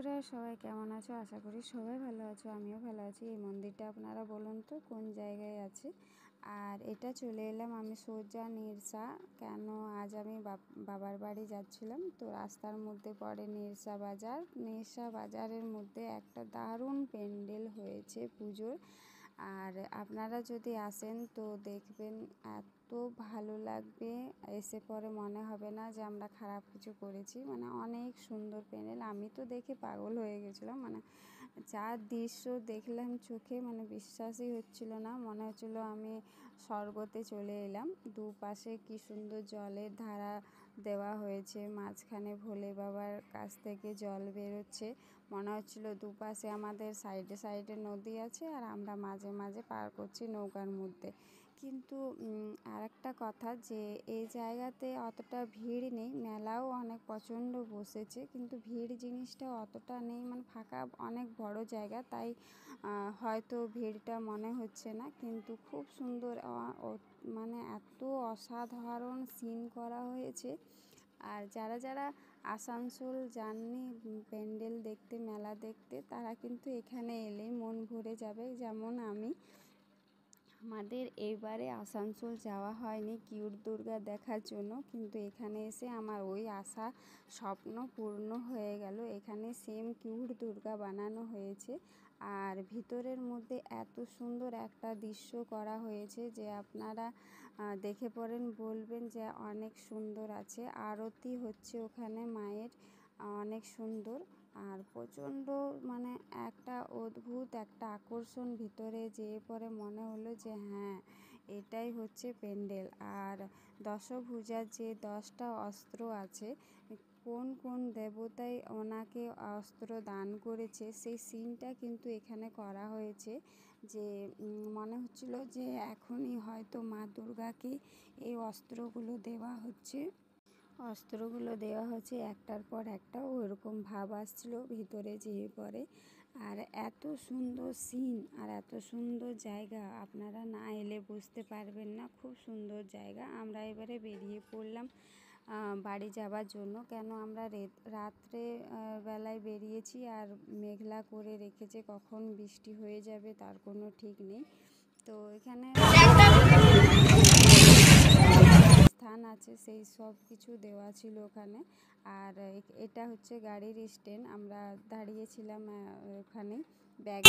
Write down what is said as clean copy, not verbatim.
বন্ধুরা সবাই কেমন আছো? আশা করি সবাই ভালো আছো, আমিও ভালো আছি। এই মন্দিরটা আপনারা বলুন তো কোন জায়গায় আছে। আর এটা চলে এলাম আমি সোজা নিরসা। কেন আজ আমি বাবার বাড়ি যাচ্ছিলাম, তো রাস্তার মধ্যে পড়ে নিরসা বাজার। নিরসা বাজারের মধ্যে একটা দারুণ প্যান্ডেল হয়েছে পুজোর। আর আপনারা যদি আসেন তো দেখবেন, এত ভালো লাগবে। এসে পরে মনে হবে না যে আমরা খারাপ কিছু করেছি। মানে অনেক সুন্দর প্যান্ডেল, আমি তো দেখে পাগল হয়ে গেছিলাম। মানে যা দৃশ্য দেখলাম চোখে, মানে বিশ্বাসই হচ্ছিল না, মনে হচ্ছিল আমি স্বর্গতে চলে এলাম। দুপাশে কি সুন্দর জলের ধারা দেওয়া হয়েছে, মাঝখানে ভোলে বাবার কাছ থেকে জল বেরোচ্ছে। মনে হচ্ছিল দুপাশে আমাদের সাইডে সাইডে নদী আছে, আর আমরা মাঝে মাঝে পার করছি নৌকার মধ্যে। কিন্তু আর একটা কথা, যে এই জায়গাতে অতটা ভিড় নেই, মেলাও অনেক প্রচণ্ড বসেছে, কিন্তু ভিড় জিনিসটা অতটা নেই। মানে ফাঁকা, অনেক বড় জায়গা, তাই হয়তো ভিড়টা মনে হচ্ছে না। কিন্তু খুব সুন্দর, মানে এত অসাধারণ সিন করা হয়েছে। আর যারা যারা আসানসোল যাননি প্যান্ডেল দেখতে, মেলা দেখতে, তারা কিন্তু এখানে এলেই মন ভরে যাবে। যেমন আমাদের এইবারে আসানসোল যাওয়া হয়নি কিউট দুর্গা দেখার জন্য, কিন্তু এখানে এসে আমার ওই আশা স্বপ্ন পূর্ণ হয়ে গেল। এখানে সেম কিউট দুর্গা বানানো হয়েছে, আর ভিতরের মধ্যে এত সুন্দর একটা দৃশ্য করা হয়েছে যে আপনারা দেখে পড়েন বলবেন যে অনেক সুন্দর আছে। আরতি হচ্ছে ওখানে মায়ের, অনেক সুন্দর। আর প্রচণ্ড, মানে একটা অদ্ভুত একটা আকর্ষণ, ভিতরে যেয়ে পরে মনে হলো যে হ্যাঁ, এটাই হচ্ছে প্যান্ডেল। আর দশভুজার যে 10টা অস্ত্র আছে, কোন কোন দেবতাই ওনাকে অস্ত্র দান করেছে, সেই সিনটা কিন্তু এখানে করা হয়েছে। যে মনে হচ্ছিল যে এখনই হয়তো মা দুর্গাকে এই অস্ত্রগুলো দেওয়া হচ্ছে। একটার পর একটা, ওরকম ভাব আসছিল ভিতরে যেয়ে পরে। আর এত সুন্দর সিন আর এত সুন্দর জায়গা, আপনারা না এলে বুঝতে পারবেন না। খুব সুন্দর জায়গা। আমরা এবারে বেরিয়ে পড়লাম বাড়ি যাবার জন্য। কেন আমরা রাত্রে বেলায় বেরিয়েছি, আর মেঘলা করে রেখেছে, কখন বৃষ্টি হয়ে যাবে তার কোনো ঠিক নেই। তো এখানে স্থান আছে, সেই সব কিছু দেওয়া ছিল ওখানে। আর এটা হচ্ছে গাড়ির স্ট্যান্ড, আমরা দাঁড়িয়েছিলাম ওখানে ব্যাগ।